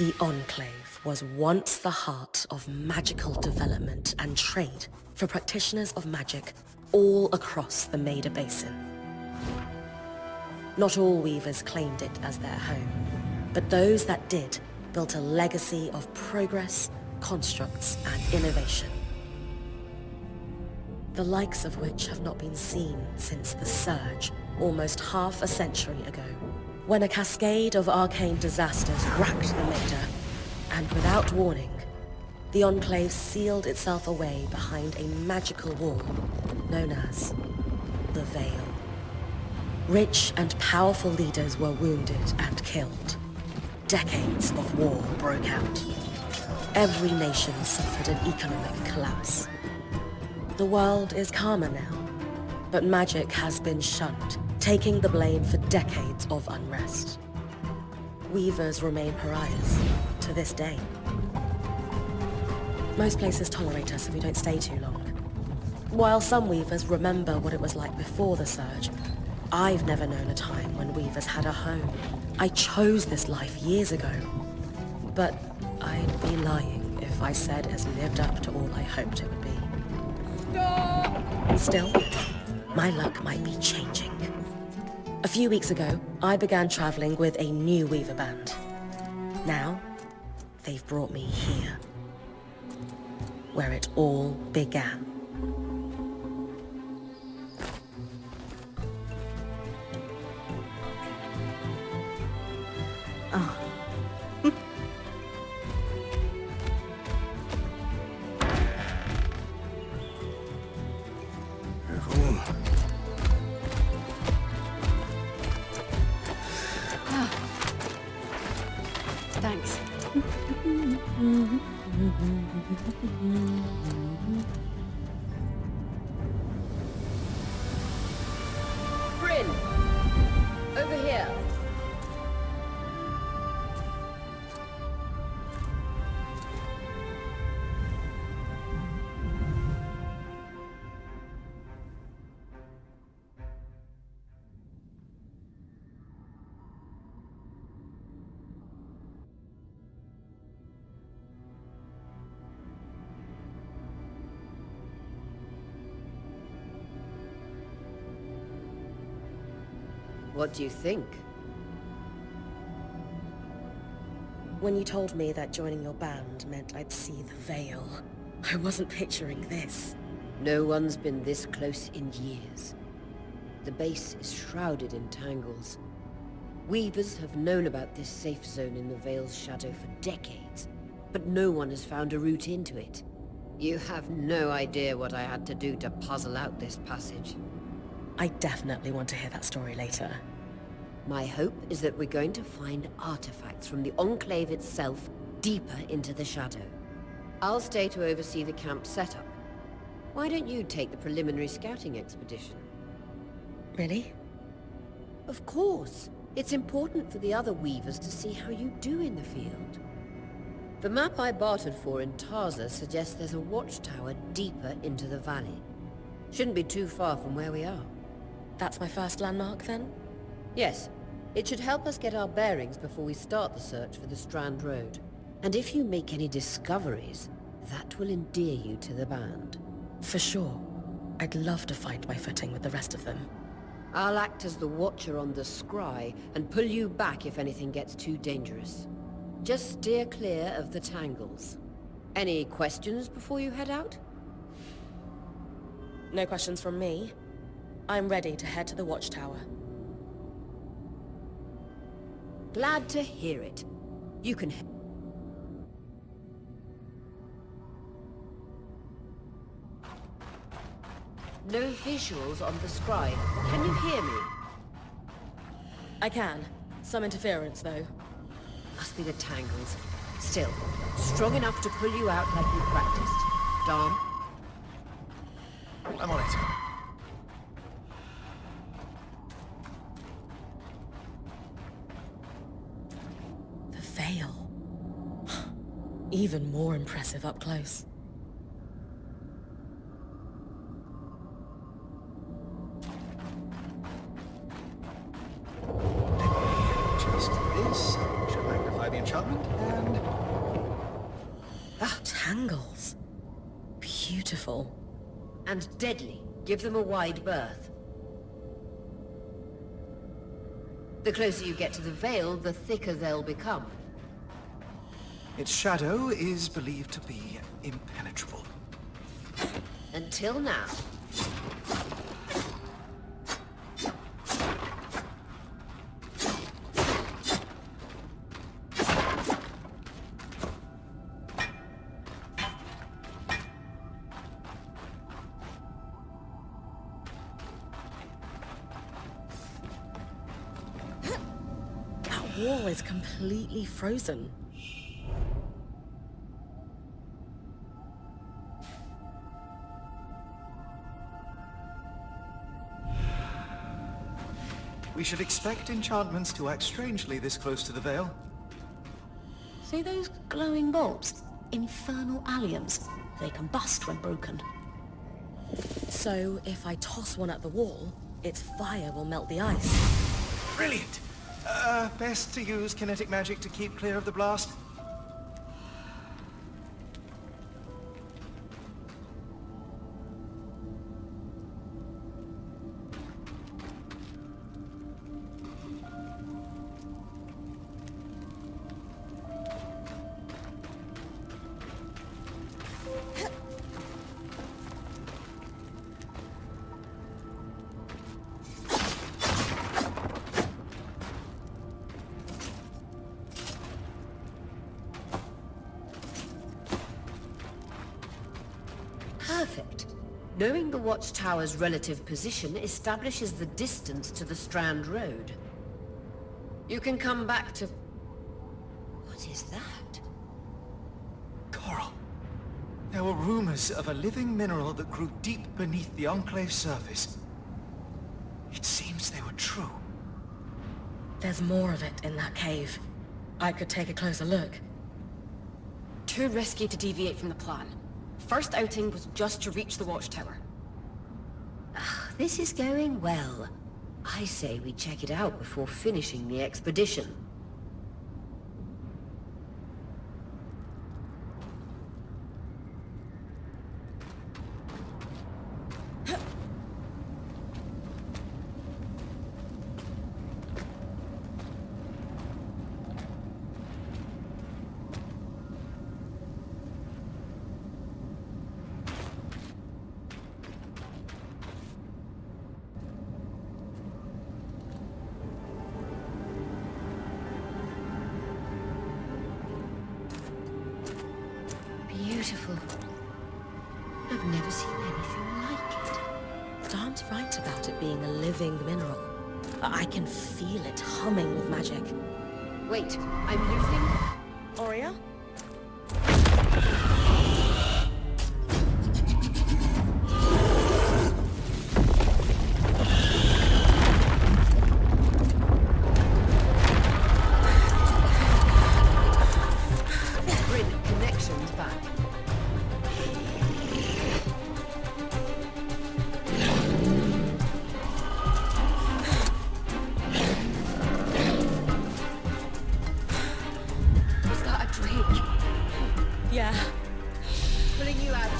The Enclave was once the heart of magical development and trade for practitioners of magic all across the Maida Basin. Not all weavers claimed it as their home, but those that did built a legacy of progress, constructs, and innovation. The likes of which have not been seen since the Surge, almost half a century ago, when a cascade of arcane disasters racked the Maida, and without warning, the Enclave sealed itself away behind a magical wall known as the Veil. Rich and powerful leaders were wounded and killed. Decades of war broke out. Every nation suffered an economic collapse. The world is calmer now, but magic has been shunned, taking the blame for decades of unrest. Weavers remain pariahs to this day. Most places tolerate us if we don't stay too long. While some weavers remember what it was like before the Surge, I've never known a time when weavers had a home. I chose this life years ago. But I'd be lying if I said it has lived up to all I hoped it would be. Stop! Still, my luck might be changing. A few weeks ago, I began traveling with a new weaver band. Now, they've brought me here, where it all began. Oh. Thanks. Bryn! Over here! What do you think? When you told me that joining your band meant I'd see the Veil, I wasn't picturing this. No one's been this close in years. The base is shrouded in tangles. Weavers have known about this safe zone in the Veil's shadow for decades, but no one has found a route into it. You have no idea what I had to do to puzzle out this passage. I definitely want to hear that story later. My hope is that we're going to find artifacts from the Enclave itself deeper into the shadow. I'll stay to oversee the camp setup. Why don't you take the preliminary scouting expedition? Really? Of course. It's important for the other weavers to see how you do in the field. The map I bartered for in Tarza suggests there's a watchtower deeper into the valley. Shouldn't be too far from where we are. That's my first landmark, then? Yes. It should help us get our bearings before we start the search for the Strand Road. And if you make any discoveries, that will endear you to the band. For sure. I'd love to find my footing with the rest of them. I'll act as the watcher on the scry and pull you back if anything gets too dangerous. Just steer clear of the tangles. Any questions before you head out? No questions from me. I'm ready to head to the watchtower. Glad to hear it. You can... No visuals on the scribe. Can you hear me? I can. Some interference, though. Must be the tangles. Still, strong enough to pull you out like you practiced. Dom? I'm on it. The Veil. Even more impressive up close. Just this should magnify the enchantment, and... Tangles. Beautiful. And deadly. Give them a wide berth. The closer you get to the Veil, the thicker they'll become. Its shadow is believed to be impenetrable. Until now. That wall is completely frozen. We should expect enchantments to act strangely this close to the Veil. See those glowing bulbs? Infernal alliums. They combust when broken. So, if I toss one at the wall, its fire will melt the ice. Brilliant! Best to use kinetic magic to keep clear of the blast. Perfect. Knowing the watchtower's relative position establishes the distance to the Strand Road. You can come back to... What is that? Coral. There were rumors of a living mineral that grew deep beneath the Enclave's surface. It seems they were true. There's more of it in that cave. I could take a closer look. Too risky to deviate from the plan. First outing was just to reach the watchtower. This is going well. I say we check it out before finishing the expedition. Beautiful. I've never seen anything like it. Darn's right about it being a living mineral. I can feel it humming with magic. Wait, I'm losing... Aurea? Bring connections back. Was that a drink? Yeah. Pulling you out.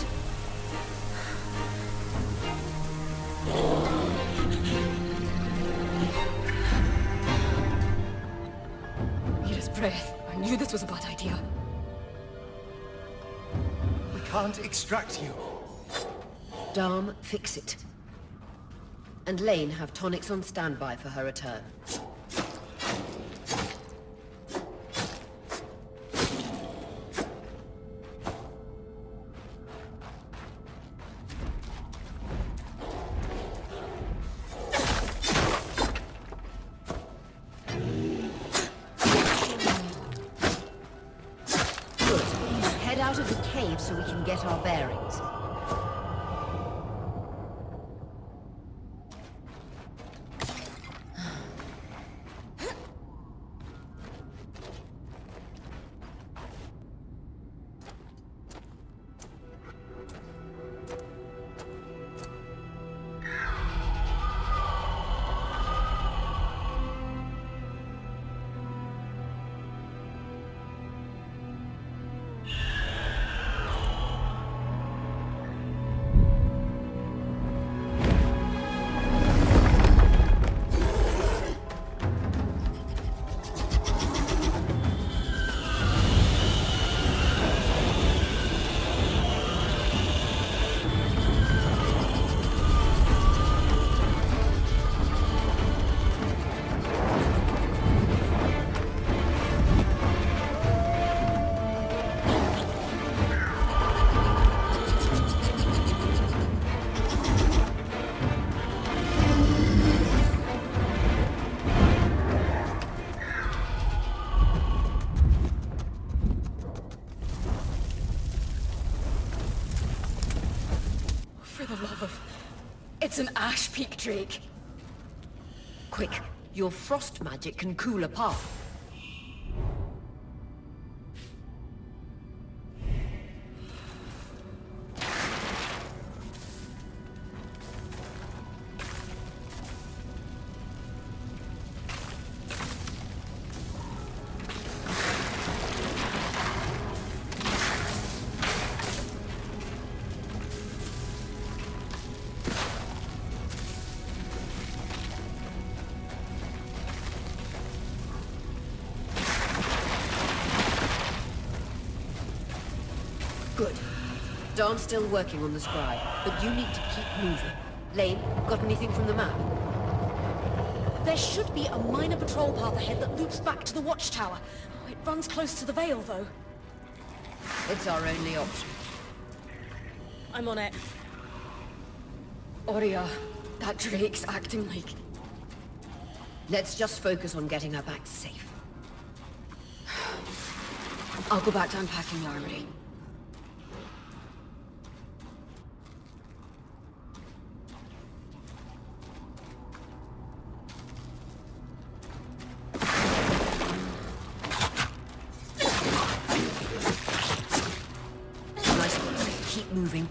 Need his breath. I knew this was a bad idea. We can't extract you. Darm, fix it. And Lane have tonics on standby for her return. Good. Head out of the cave so we can get our bearings. the love of... It's an ash peak drake. Quick, your frost magic can cool a path. Good. Darn's still working on the scry, but you need to keep moving. Lane, got anything from the map? There should be a minor patrol path ahead that loops back to the watchtower. It runs close to the Vale, though. It's our only option. I'm on it. Oria, that drake's acting like... Let's just focus on getting her back safe. I'll go back to unpacking the armory. Nice work. Keep moving.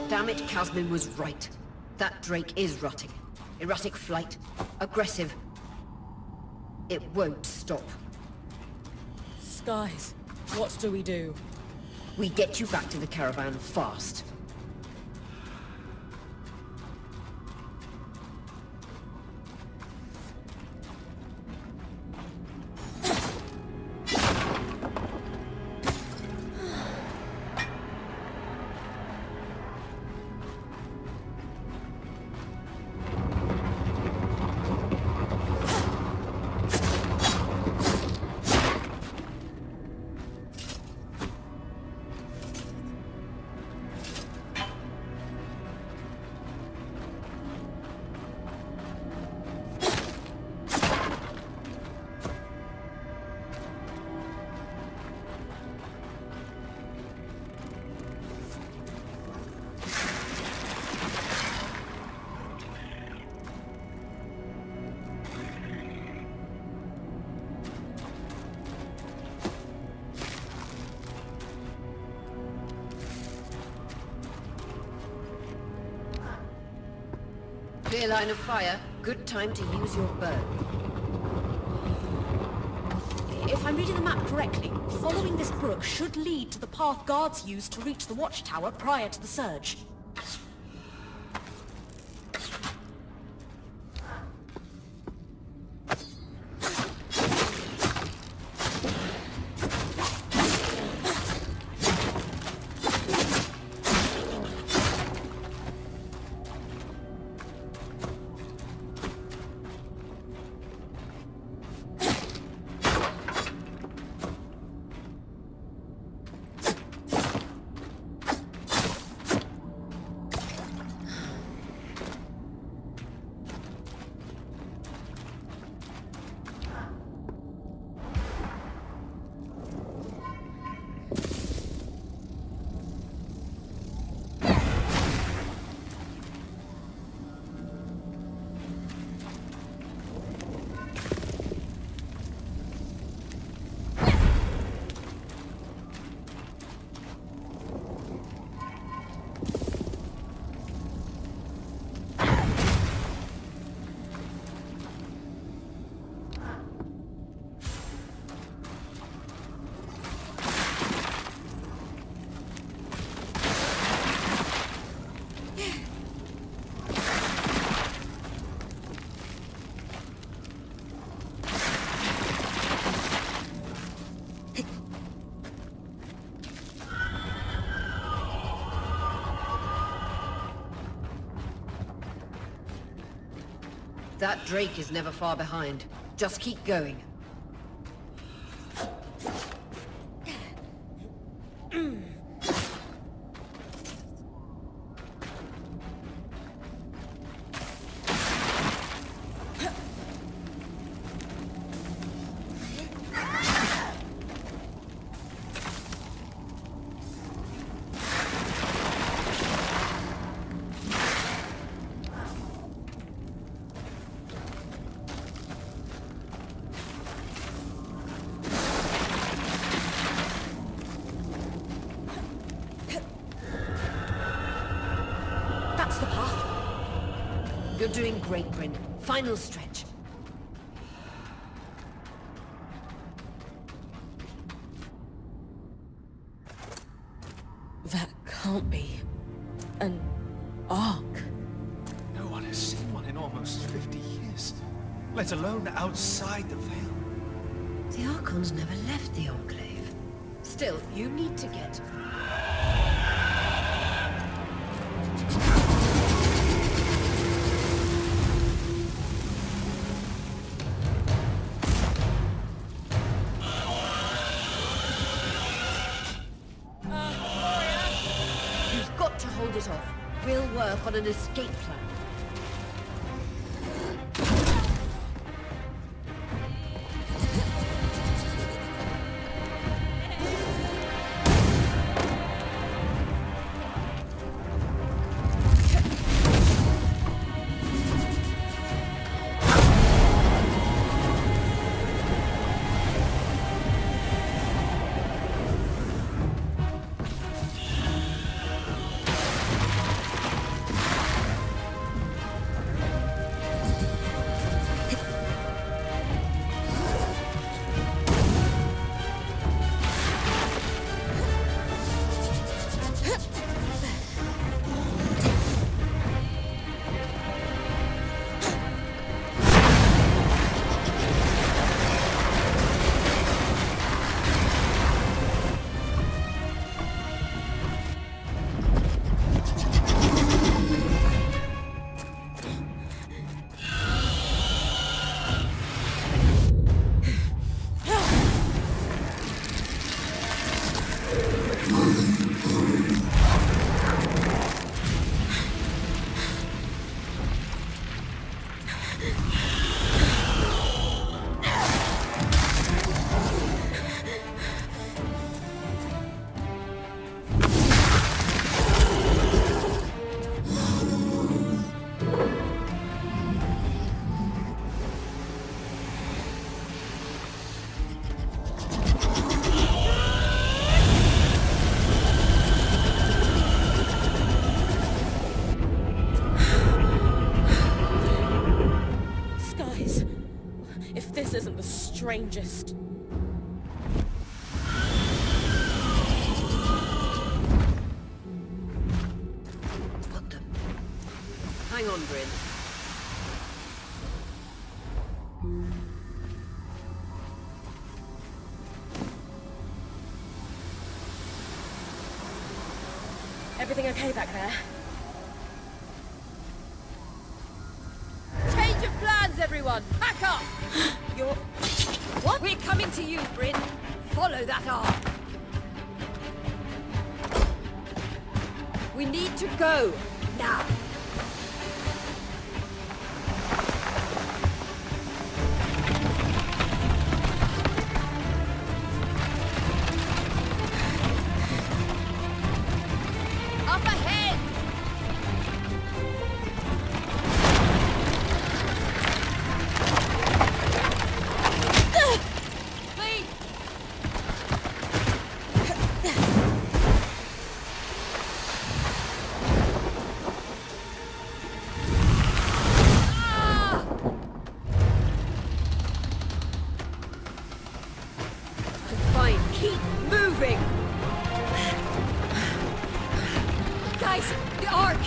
Damn it, Casmin was right. That drake is rutting. Erratic flight. Aggressive. It won't stop. Skies, what do we do? We get you back to the caravan fast. Clear line of fire. Good time to use your bow. If I'm reading the map correctly, following this brook should lead to the path guards used to reach the watchtower prior to the surge. That Drake is never far behind. Just keep going. That's the path. You're doing great, Bryn. Final stretch. That can't be an ark. No one has seen one in almost 50 years, let alone outside the Veil. The Archons never left the Enclave. Still, you need to get... You've got to hold it off. We'll work on an escape plan. This isn't the strangest. What the... Hang on, Bryn. Everything okay back there? Change of plans, everyone! Pack up! You're... What? We're coming to you, Bryn. Follow that arc. We need to go. Now. Up ahead! Please! Fine, keep moving! Guys, the Ark!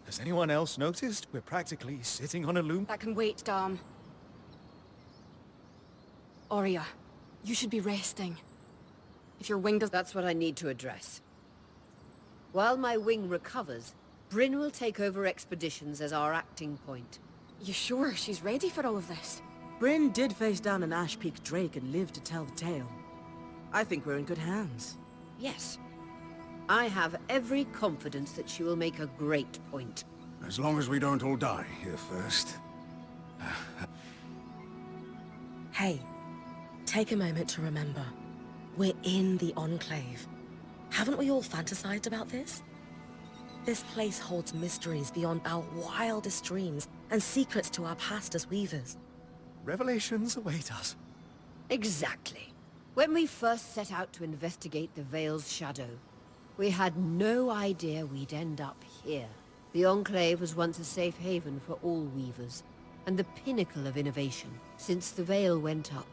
Has anyone else noticed? We're practically sitting on a loom. That can wait, Dom. Arya, you should be resting. If your wing does... That's what I need to address. While my wing recovers, Bryn will take over expeditions as our acting point. You sure she's ready for all of this? Bryn did face down an Ash Peak Drake and lived to tell the tale. I think we're in good hands. Yes. I have every confidence that she will make a great point. As long as we don't all die here first. Hey, take a moment to remember. We're in the Enclave. Haven't we all fantasized about this? This place holds mysteries beyond our wildest dreams and secrets to our past as weavers. Revelations await us. Exactly. When we first set out to investigate the Veil's shadow, we had no idea we'd end up here. The Enclave was once a safe haven for all weavers, and the pinnacle of innovation. Since the Veil went up,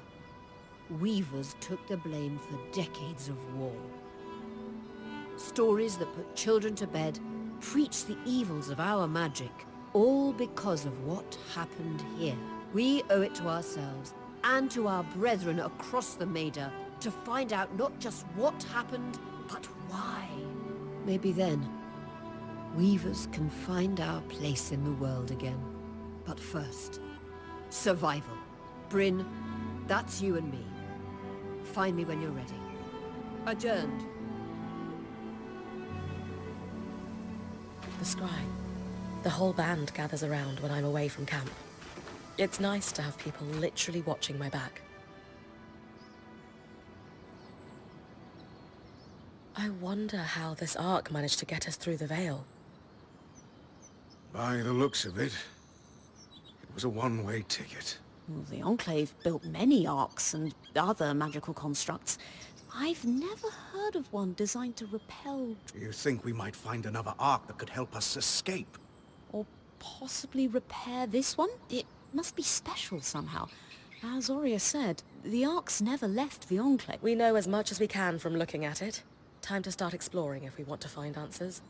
weavers took the blame for decades of war. Stories that put children to bed, preached the evils of our magic, all because of what happened here. We owe it to ourselves and to our brethren across the Maida to find out not just what happened, but why. Maybe then, weavers can find our place in the world again. But first, survival. Bryn, that's you and me. Find me when you're ready. Adjourned. The scry. The whole band gathers around when I'm away from camp. It's nice to have people literally watching my back. I wonder how this arc managed to get us through the Veil. By the looks of it, it was a one-way ticket. Well, the Enclave built many arcs and other magical constructs. I've never heard of one designed to repel You think we might find another ark that could help us escape? or possibly repair this one? It must be special somehow. As Arya said, the arcs never left the Enclave. We know as much as we can from looking at it. Time to start exploring if we want to find answers.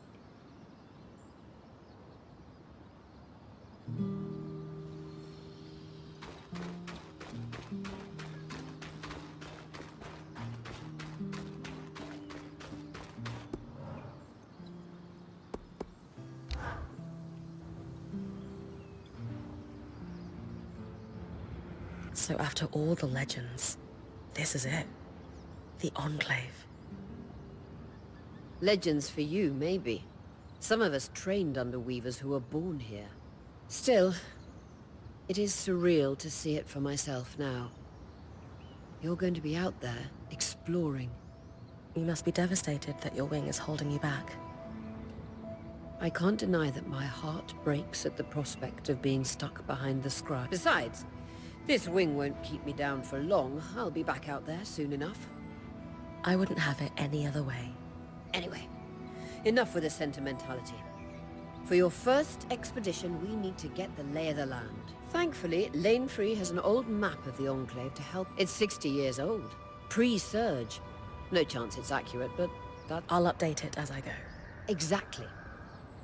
So after all the legends, this is it. The Enclave. Legends for you, maybe. Some of us trained under weavers who were born here. Still, it is surreal to see it for myself now. You're going to be out there, exploring. You must be devastated that your wing is holding you back. I can't deny that my heart breaks at the prospect of being stuck behind the scry. Besides, this wing won't keep me down for long. I'll be back out there soon enough. I wouldn't have it any other way. Anyway, enough with the sentimentality. For your first expedition, we need to get the lay of the land. Thankfully, Lane Free has an old map of the Enclave to help. It's 60 years old. Pre-Surge. No chance it's accurate, but that... I'll update it as I go. Exactly.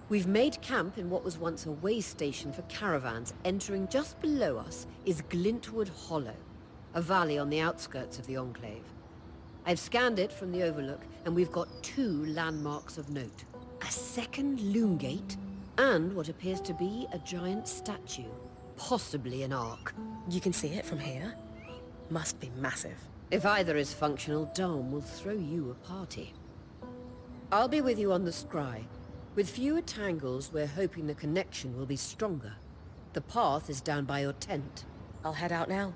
We've made camp in what was once a way station for caravans. Entering just below us is Glintwood Hollow, a valley on the outskirts of the Enclave. I've scanned it from the overlook, and we've got 2 landmarks of note. A second loom gate, and what appears to be a giant statue. Possibly an ark. You can see it from here? Must be massive. If either is functional, Dom will throw you a party. I'll be with you on the scry. With fewer tangles, we're hoping the connection will be stronger. The path is down by your tent. I'll head out now.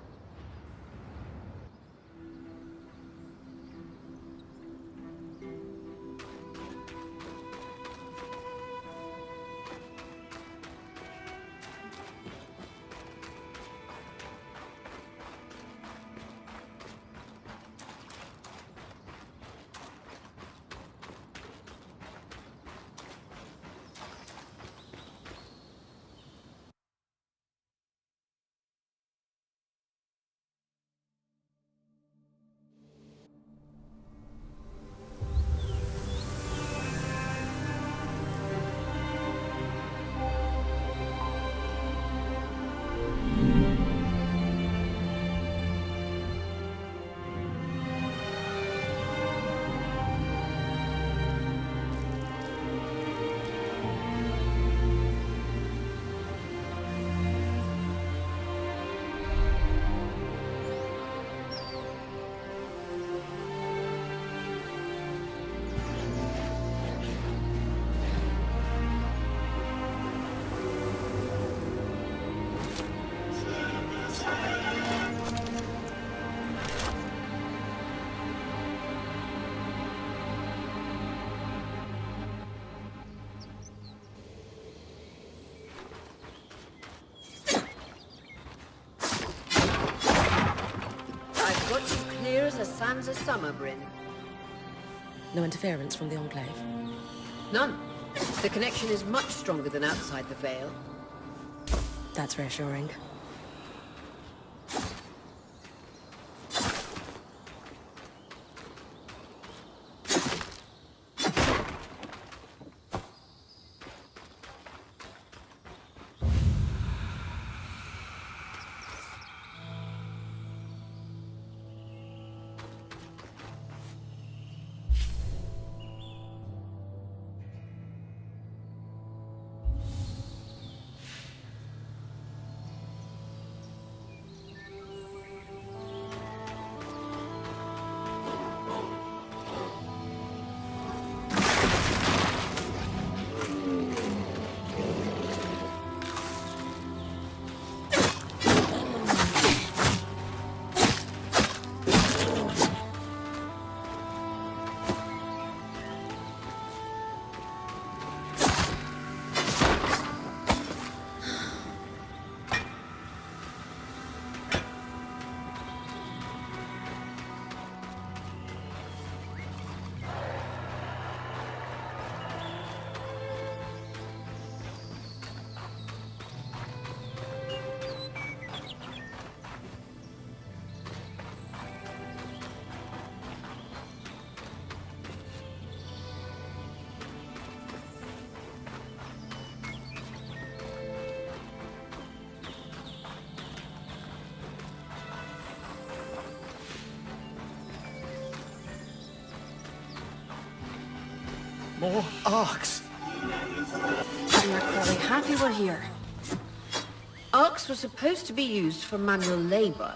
Sans a summer, Bryn? No interference from the Enclave? None. The connection is much stronger than outside the Vale. That's reassuring. More arcs! And we're quite happy we're here. Arcs were supposed to be used for manual labor.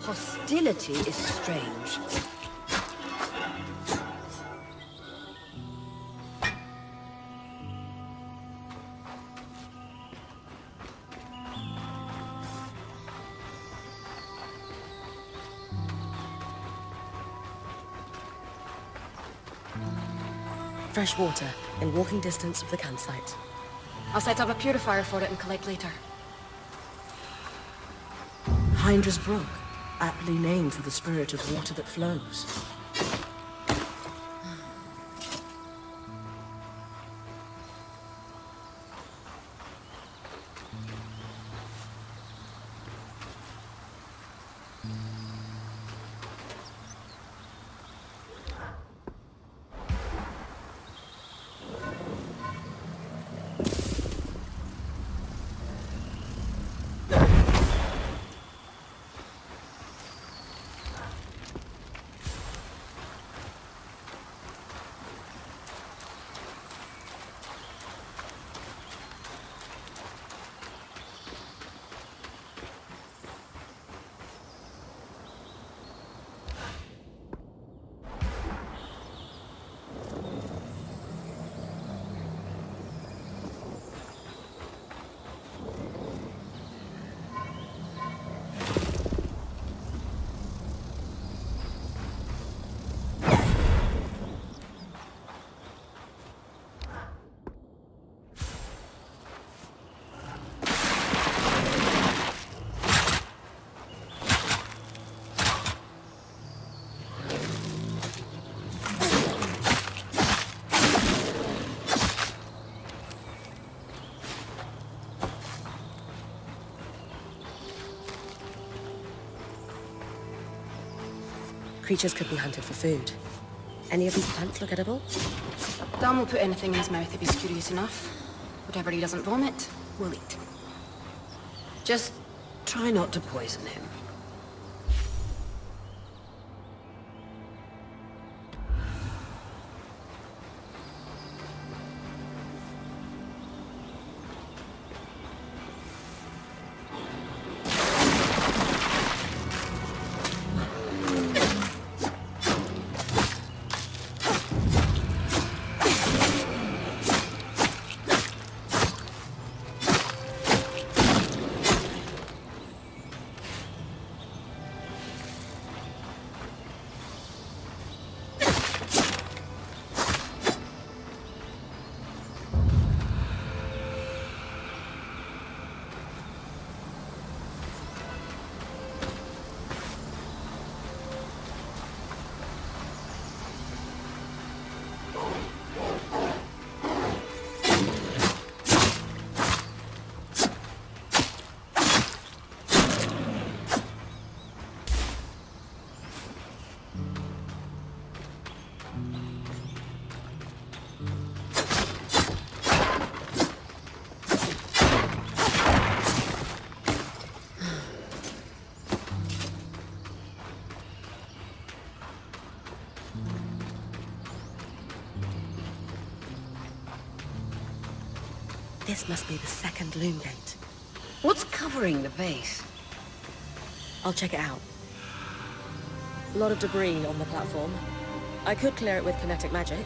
Hostility is strange. Fresh water, in walking distance of the campsite. I'll set up a purifier for it and collect later. Hydra's Brook, aptly named for the spirit of water that flows. Creatures could be hunted for food. Any of these plants look edible? Dan will put anything in his mouth if he's curious enough. Whatever he doesn't vomit, we'll eat. Just try not to poison him. This must be the second loom gate. What's covering the base? I'll check it out. A lot of debris on the platform. I could clear it with kinetic magic.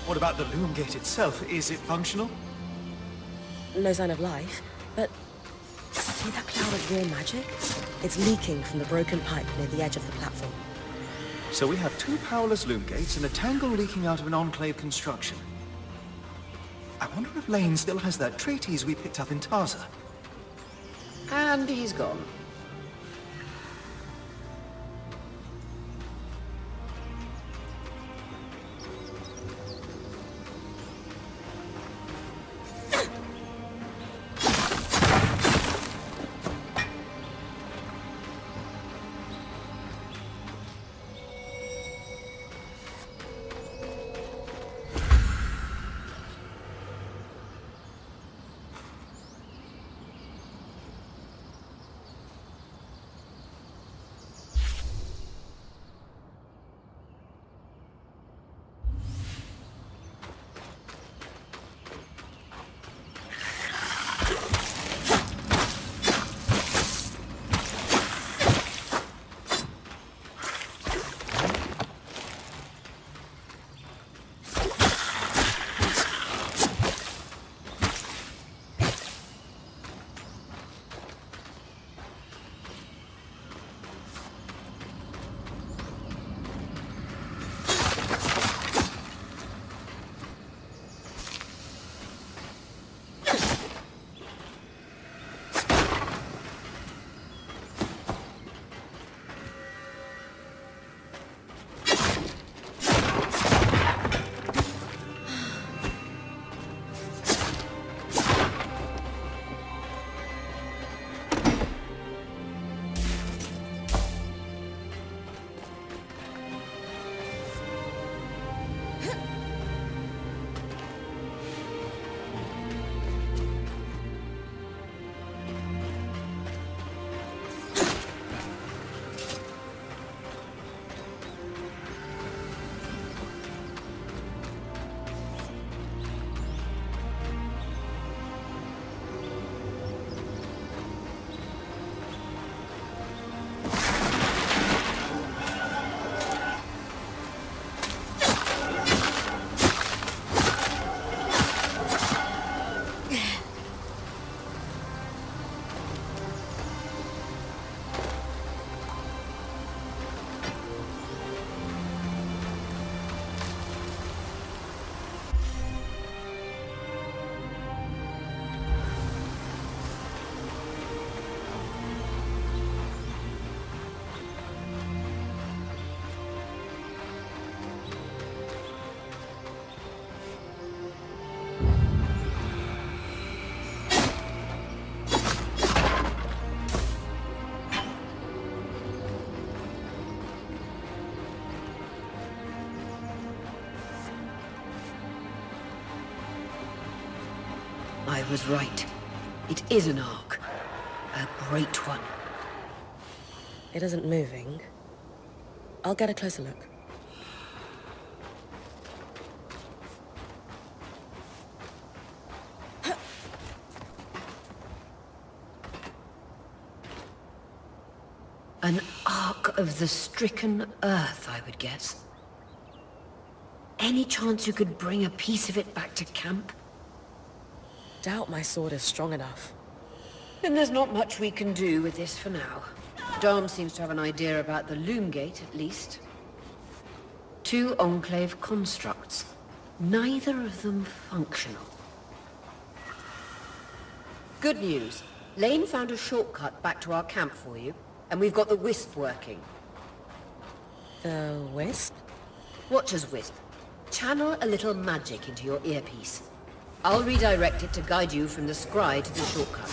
What about the loom gate itself? Is it functional? No sign of life, but see that cloud of raw magic? It's leaking from the broken pipe near the edge of the platform. So we have two powerless loom gates and a tangle leaking out of an Enclave construction. I wonder if Lane still has that treatise we picked up in Taza. And he's gone. I was right. It is an ark. A great one. It isn't moving. I'll get a closer look. An ark of the stricken earth, I would guess. Any chance you could bring a piece of it back to camp? Doubt my sword is strong enough. Then there's not much we can do with this for now. Dom seems to have an idea about the loom gate, at least. Two Enclave constructs. Neither of them functional. Good news. Lane found a shortcut back to our camp for you, and we've got the Wisp working. The Wisp? Watcher's Wisp. Channel a little magic into your earpiece. I'll redirect it to guide you from the scry to the shortcut.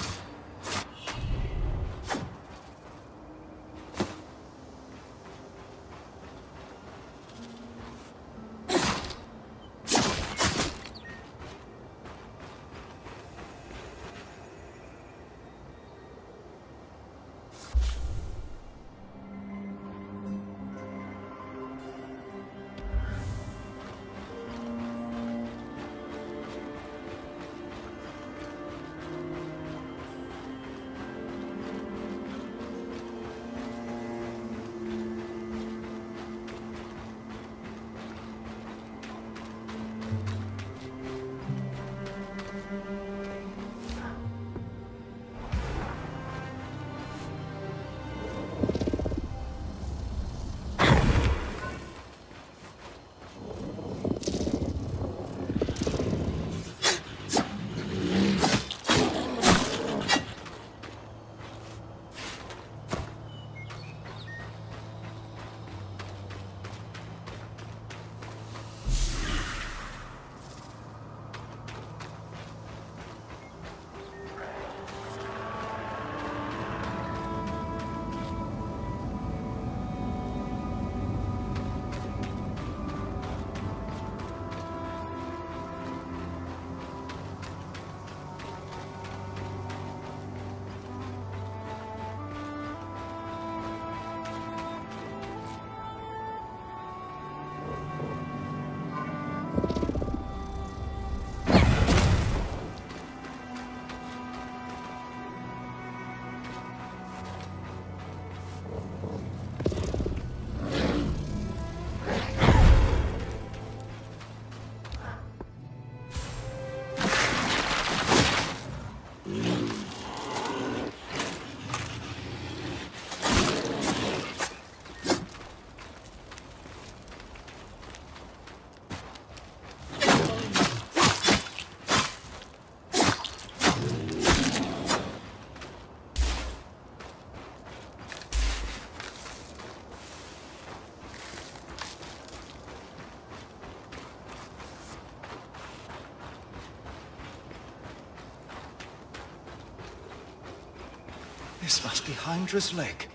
This must be Hydra's Lake.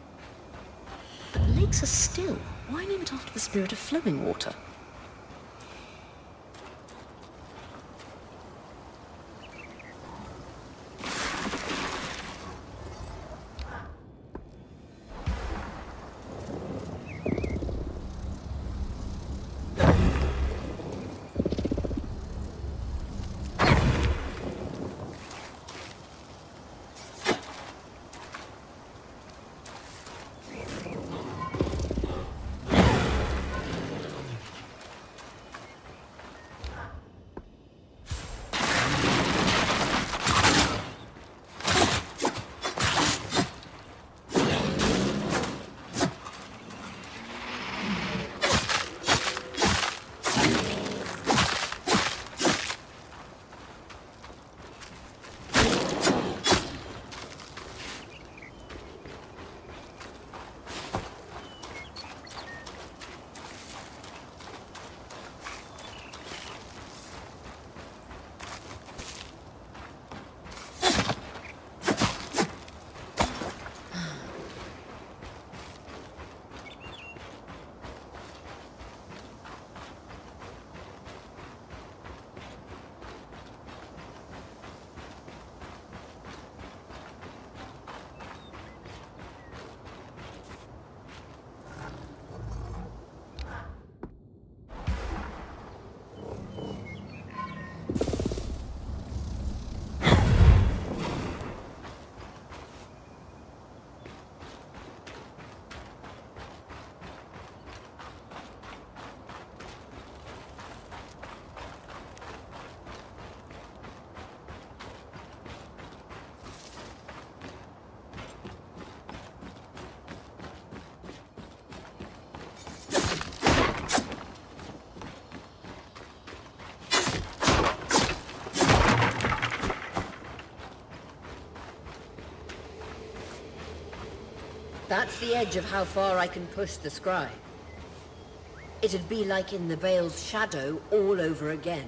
But lakes are still. Why name it after the spirit of flowing water? That's the edge of how far I can push the scry. It'd be like in the Veil's shadow all over again.